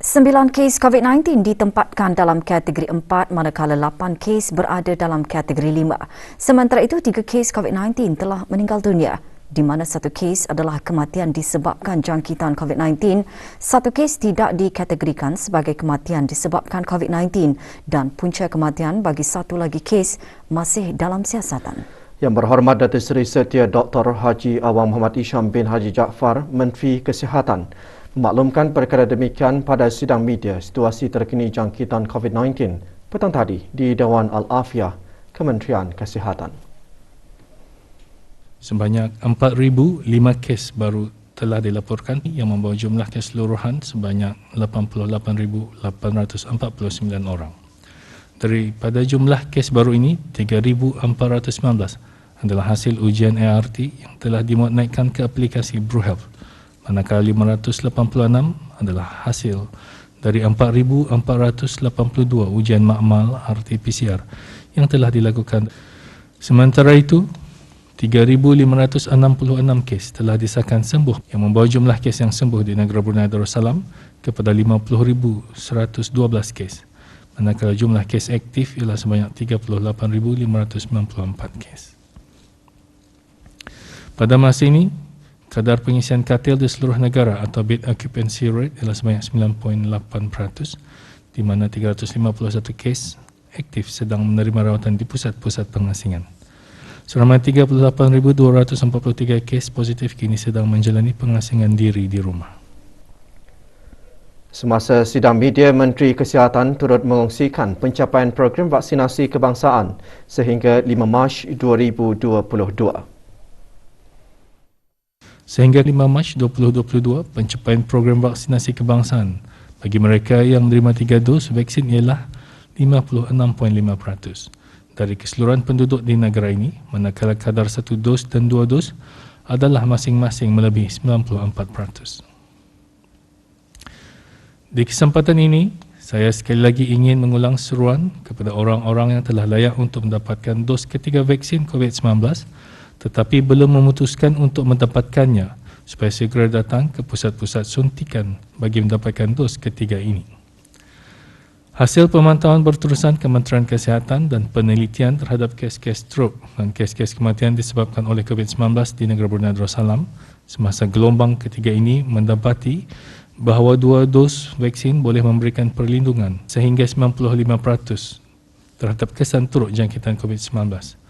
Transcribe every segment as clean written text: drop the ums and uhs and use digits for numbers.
9 kes COVID-19 ditempatkan dalam kategori 4 manakala 8 kes berada dalam kategori 5. Sementara itu, 3 kes COVID-19 telah meninggal dunia, di mana 1 kes adalah kematian disebabkan jangkitan COVID-19, 1 kes tidak dikategorikan sebagai kematian disebabkan COVID-19 dan punca kematian bagi 1 lagi kes masih dalam siasatan. Yang Berhormat Datuk Seri Setia Dr. Haji Awang Muhammad Isham bin Haji Jaafar, Menteri Kesihatan, memaklumkan perkara demikian pada sidang media situasi terkini jangkitan COVID-19 petang tadi di Dewan Al-Afiah, Kementerian Kesihatan. Sebanyak 4,005 kes baru telah dilaporkan yang membawa jumlah keseluruhan sebanyak 88,849 orang. Daripada jumlah kes baru ini, 3,419 adalah hasil ujian ART yang telah dimuat naikkan ke aplikasi BruHealth, manakala 586 adalah hasil dari 4,482 ujian makmal RT-PCR yang telah dilakukan. Sementara itu, 3,566 kes telah disahkan sembuh yang membawa jumlah kes yang sembuh di negara Brunei Darussalam kepada 50,112 kes, manakala jumlah kes aktif ialah sebanyak 38,594 kes. Pada masa ini, kadar pengisian katil di seluruh negara atau bed occupancy rate ialah sebanyak 9.8%, di mana 351 kes aktif sedang menerima rawatan di pusat-pusat pengasingan. Seramai 38,243 kes positif kini sedang menjalani pengasingan diri di rumah. Semasa sidang media, Menteri Kesihatan turut mengongsikan pencapaian program vaksinasi kebangsaan sehingga 5 Mac 2022. Sehingga 5 Mac 2022, pencapaian program vaksinasi kebangsaan bagi mereka yang menerima 3 dos vaksin ialah 56.5% dari keseluruhan penduduk di negara ini, manakala kadar 1 dos dan 2 dos adalah masing-masing melebihi 94%. Di kesempatan ini, saya sekali lagi ingin mengulang seruan kepada orang-orang yang telah layak untuk mendapatkan dos ketiga vaksin COVID-19 tetapi belum memutuskan untuk mendapatkannya, supaya segera datang ke pusat-pusat suntikan bagi mendapatkan dos ketiga ini. Hasil pemantauan berterusan Kementerian Kesihatan dan penelitian terhadap kes-kes stroke dan kes-kes kematian disebabkan oleh COVID-19 di negara Brunei Darussalam semasa gelombang ketiga ini mendapati bahawa 2 dos vaksin boleh memberikan perlindungan sehingga 95% terhadap kesan teruk jangkitan COVID-19.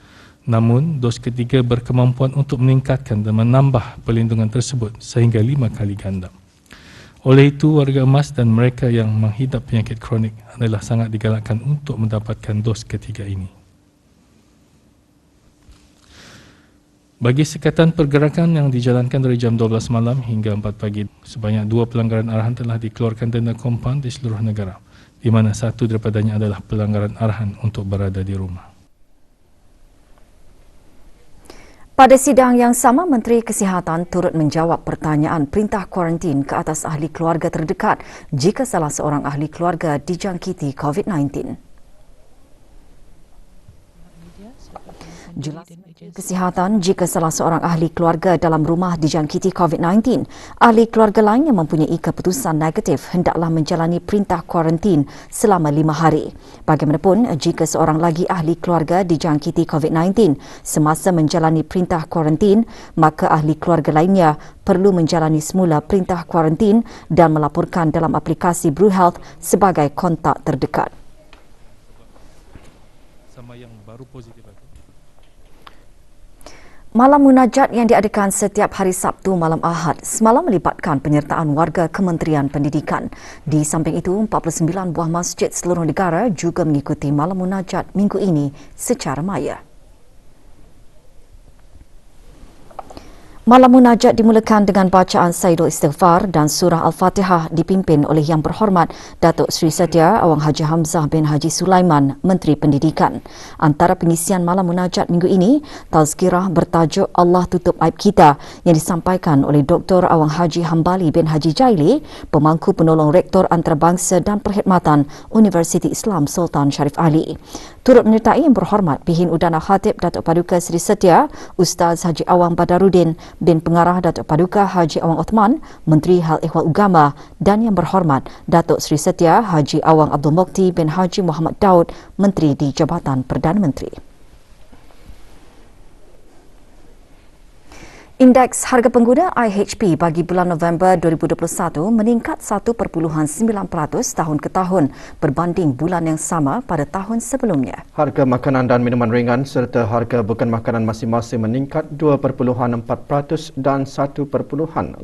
Namun, dos ketiga berkemampuan untuk meningkatkan dan menambah perlindungan tersebut sehingga 5 kali ganda. Oleh itu, warga emas dan mereka yang menghidap penyakit kronik adalah sangat digalakkan untuk mendapatkan dos ketiga ini. Bagi sekatan pergerakan yang dijalankan dari jam 12 malam hingga 4 pagi, sebanyak 2 pelanggaran arahan telah dikeluarkan denda kompaun di seluruh negara, di mana 1 daripadanya adalah pelanggaran arahan untuk berada di rumah. Pada sidang yang sama, Menteri Kesihatan turut menjawab pertanyaan perintah kuarantin ke atas ahli keluarga terdekat jika salah seorang ahli keluarga dijangkiti COVID-19. Jelas Kesihatan, jika salah seorang ahli keluarga dalam rumah dijangkiti COVID-19, ahli keluarga lain yang mempunyai keputusan negatif hendaklah menjalani perintah kuarantin selama 5 hari. Bagaimanapun, jika seorang lagi ahli keluarga dijangkiti COVID-19 semasa menjalani perintah kuarantin, maka ahli keluarga lainnya perlu menjalani semula perintah kuarantin dan melaporkan dalam aplikasi BruHealth sebagai kontak terdekat. Sama yang baru positif. Malam munajat yang diadakan setiap hari Sabtu malam Ahad semalam melibatkan penyertaan warga Kementerian Pendidikan. Di samping itu, 49 buah masjid seluruh negara juga mengikuti malam munajat minggu ini secara maya. Malam munajat dimulakan dengan bacaan Sayyidul Istighfar dan surah Al-Fatihah dipimpin oleh Yang Berhormat Datuk Seri Setia Awang Haji Hamzah bin Haji Sulaiman, Menteri Pendidikan. Antara pengisian malam munajat minggu ini, tazkirah bertajuk Allah Tutup Aib Kita yang disampaikan oleh Dr. Awang Haji Hambali bin Haji Jaili, pemangku penolong Rektor Antarabangsa dan Perkhidmatan Universiti Islam Sultan Sharif Ali. Turut menyertai Yang Berhormat Pihin Udana Khatib Datuk Paduka Seri Setia Ustaz Haji Awang Badarudin bin Pengarah Datuk Paduka Haji Awang Othman, Menteri Hal Ehwal Agama, dan Yang Berhormat Datuk Seri Setia Haji Awang Abdul Mukti bin Haji Muhammad Daud, Menteri di Jabatan Perdana Menteri. Indeks harga pengguna IHP bagi bulan November 2021 meningkat 1.9% tahun ke tahun berbanding bulan yang sama pada tahun sebelumnya. Harga makanan dan minuman ringan serta harga bukan makanan masing-masing meningkat 2.4% dan 1.8%.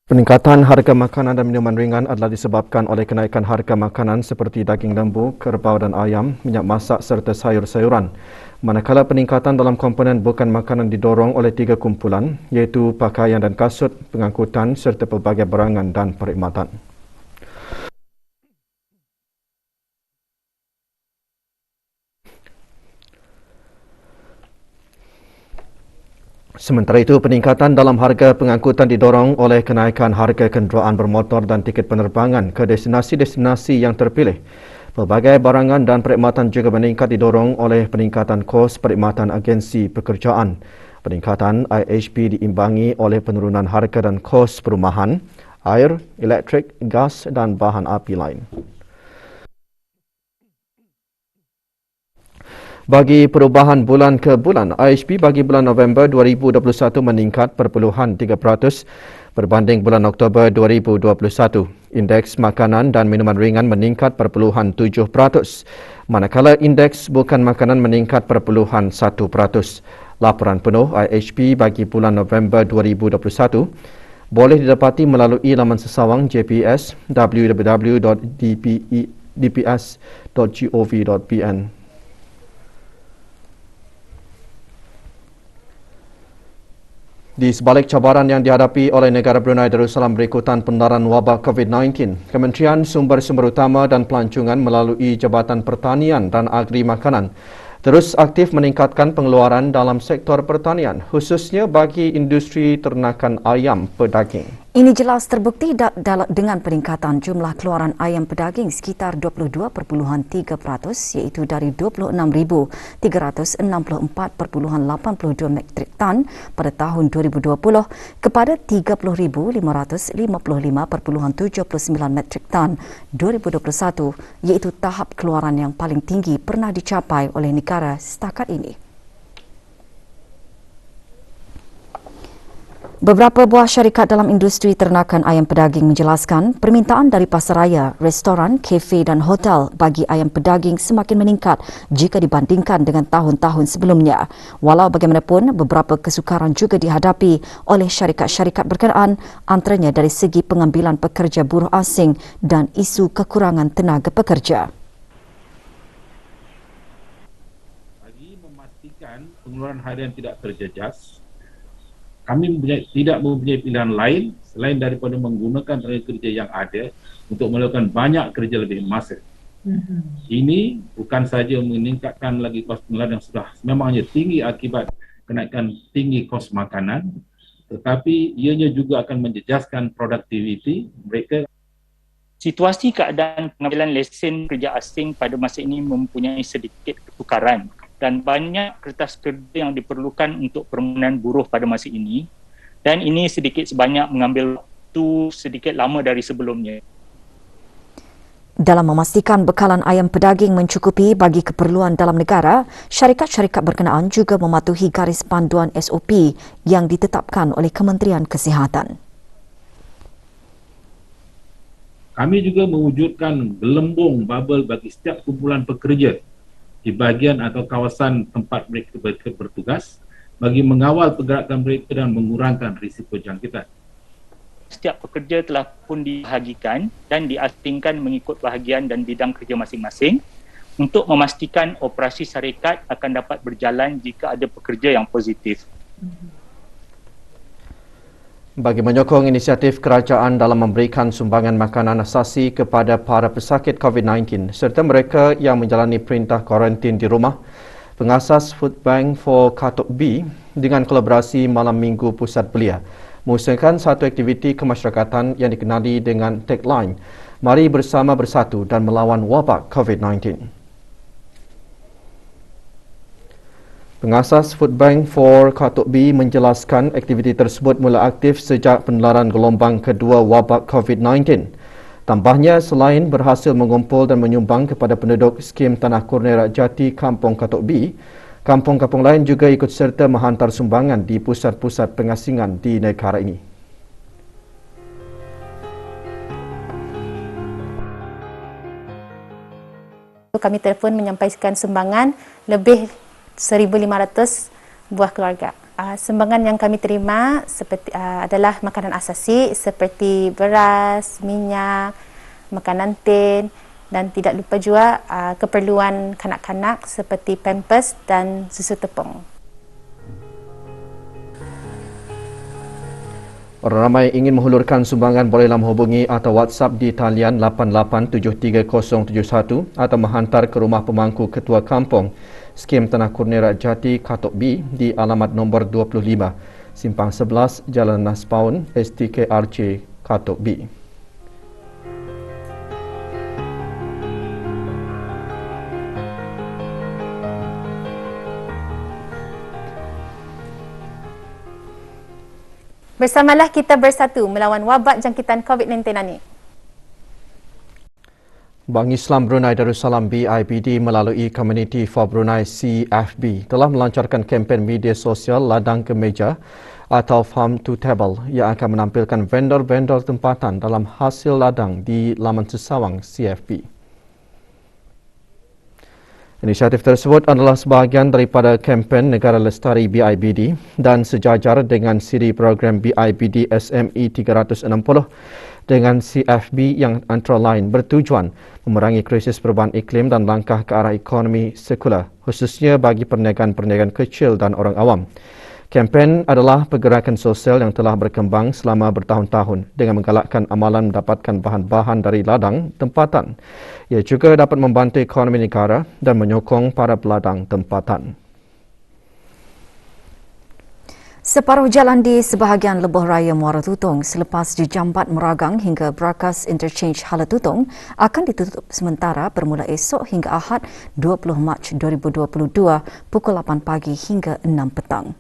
Peningkatan harga makanan dan minuman ringan adalah disebabkan oleh kenaikan harga makanan seperti daging lembu, kerbau dan ayam, minyak masak serta sayur-sayuran. Manakala peningkatan dalam komponen bukan makanan didorong oleh 3 kumpulan iaitu pakaian dan kasut, pengangkutan serta pelbagai barangan dan perkhidmatan. Sementara itu, peningkatan dalam harga pengangkutan didorong oleh kenaikan harga kenderaan bermotor dan tiket penerbangan ke destinasi-destinasi yang terpilih. Pelbagai barangan dan perkhidmatan juga meningkat didorong oleh peningkatan kos perkhidmatan agensi pekerjaan. Peningkatan IHP diimbangi oleh penurunan harga dan kos perumahan, air, elektrik, gas dan bahan api lain. Bagi perubahan bulan ke bulan, IHP bagi bulan November 2021 meningkat 0.3% berbanding bulan Oktober 2021. Indeks makanan dan minuman ringan meningkat 0.7%, manakala indeks bukan makanan meningkat 0.1%. Laporan penuh IHP bagi bulan November 2021 boleh didapati melalui laman sesawang JPS www.dps.gov.pn. Di sebalik cabaran yang dihadapi oleh negara Brunei Darussalam berikutan penularan wabak COVID-19, Kementerian Sumber-Sumber Utama dan Pelancongan melalui Jabatan Pertanian dan Agri Makanan terus aktif meningkatkan pengeluaran dalam sektor pertanian, khususnya bagi industri ternakan ayam pedaging. Ini jelas terbukti dengan peningkatan jumlah keluaran ayam pedaging sekitar 22.3% iaitu dari 26,364.82 metrik tan pada tahun 2020 kepada 30,555.79 metrik tan 2021 iaitu tahap keluaran yang paling tinggi pernah dicapai oleh negara setakat ini. Beberapa buah syarikat dalam industri ternakan ayam pedaging menjelaskan permintaan dari pasaraya, restoran, kafe dan hotel bagi ayam pedaging semakin meningkat jika dibandingkan dengan tahun-tahun sebelumnya. Walau bagaimanapun, beberapa kesukaran juga dihadapi oleh syarikat-syarikat berkenaan, antaranya dari segi pengambilan pekerja buruh asing dan isu kekurangan tenaga pekerja. Bagi memastikan pengeluaran harian tidak terjejas, kami tidak mempunyai pilihan lain selain daripada menggunakan tenaga kerja yang ada untuk melakukan banyak kerja lebih masa. Ini bukan saja meningkatkan lagi kos pengeluaran yang sudah memangnya tinggi akibat kenaikan tinggi kos makanan, tetapi ianya juga akan menjejaskan produktiviti mereka. Situasi keadaan pengambilan lesen kerja asing pada masa ini mempunyai sedikit kesukaran dan banyak kertas kerja yang diperlukan untuk permohonan buruh pada masa ini, dan ini sedikit sebanyak mengambil waktu sedikit lama dari sebelumnya. Dalam memastikan bekalan ayam pedaging mencukupi bagi keperluan dalam negara, syarikat-syarikat berkenaan juga mematuhi garis panduan SOP yang ditetapkan oleh Kementerian Kesihatan. Kami juga mewujudkan gelembung bubble bagi setiap kumpulan pekerja di bahagian atau kawasan tempat mereka bertugas bagi mengawal pergerakan mereka dan mengurangkan risiko jangkitan. Setiap pekerja telah pun dibahagikan dan diasingkan mengikut bahagian dan bidang kerja masing-masing untuk memastikan operasi syarikat akan dapat berjalan jika ada pekerja yang positif. Bagi menyokong inisiatif kerajaan dalam memberikan sumbangan makanan asasi kepada para pesakit COVID-19 serta mereka yang menjalani perintah kuarantin di rumah, pengasas Food Bank for Katuk B dengan kolaborasi Malam Minggu Pusat Belia mengusahakan satu aktiviti kemasyarakatan yang dikenali dengan tagline Mari Bersama Bersatu dan Melawan Wabak COVID-19. Pengasas Food Bank for Katuk B menjelaskan aktiviti tersebut mula aktif sejak penularan gelombang kedua wabak COVID-19. Tambahnya, selain berhasil mengumpul dan menyumbang kepada penduduk skim Tanah Kurnia Rakyat Jati Kampung Katuk B, kampung-kampung lain juga ikut serta menghantar sumbangan di pusat-pusat pengasingan di negara ini. Kami telefon menyampaikan sumbangan lebih 1,500 buah keluarga. Sumbangan yang kami terima seperti adalah makanan asasi seperti beras, minyak, makanan tin dan tidak lupa juga keperluan kanak-kanak seperti pampers dan susu tepung. Orang ramai ingin menghulurkan sumbangan bolehlah menghubungi atau WhatsApp di talian 887371 atau menghantar ke rumah pemangku Ketua Kampung Skim Tanah Kurnia Rakyat Jati Katuk B di alamat nombor 25 Simpang 11 Jalan Naspaun STKRC Katuk B. Bersamalah kita bersatu melawan wabak jangkitan COVID-19 ini. Bank Islam Brunei Darussalam BIBD melalui Community for Brunei CFB telah melancarkan kempen media sosial Ladang ke Meja atau Farm to Table yang akan menampilkan vendor-vendor tempatan dalam hasil ladang di laman sesawang CFB. Inisiatif tersebut adalah sebahagian daripada kempen Negara Lestari BIBD dan sejajar dengan siri program BIBD SME 360 dengan CFB yang antara lain bertujuan memerangi krisis perubahan iklim dan langkah ke arah ekonomi sekular, khususnya bagi perniagaan-perniagaan kecil dan orang awam. Kempen adalah pergerakan sosial yang telah berkembang selama bertahun-tahun dengan menggalakkan amalan mendapatkan bahan-bahan dari ladang tempatan. Ia juga dapat membantu ekonomi negara dan menyokong para peladang tempatan. Separuh jalan di sebahagian lebuh raya Muara Tutong selepas dijambat Meragang hingga Brakas Interchange Hala Tutong akan ditutup sementara bermula esok hingga Ahad 20 Mac 2022 pukul 8 pagi hingga 6 petang.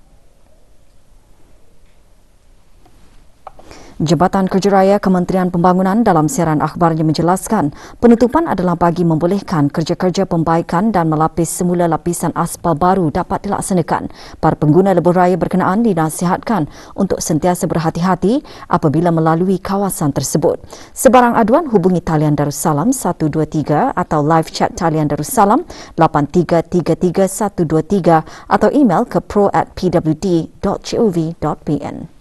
Jabatan Kerja Raya Kementerian Pembangunan dalam siaran akhbarnya menjelaskan penutupan adalah bagi membolehkan kerja-kerja pembaikan dan melapis semula lapisan aspal baru dapat dilaksanakan. Para pengguna lebuh raya berkenaan dinasihatkan untuk sentiasa berhati-hati apabila melalui kawasan tersebut. Sebarang aduan hubungi talian Darussalam 123 atau live chat talian Darussalam 8333 123 atau email ke pro@pwd.gov.pn.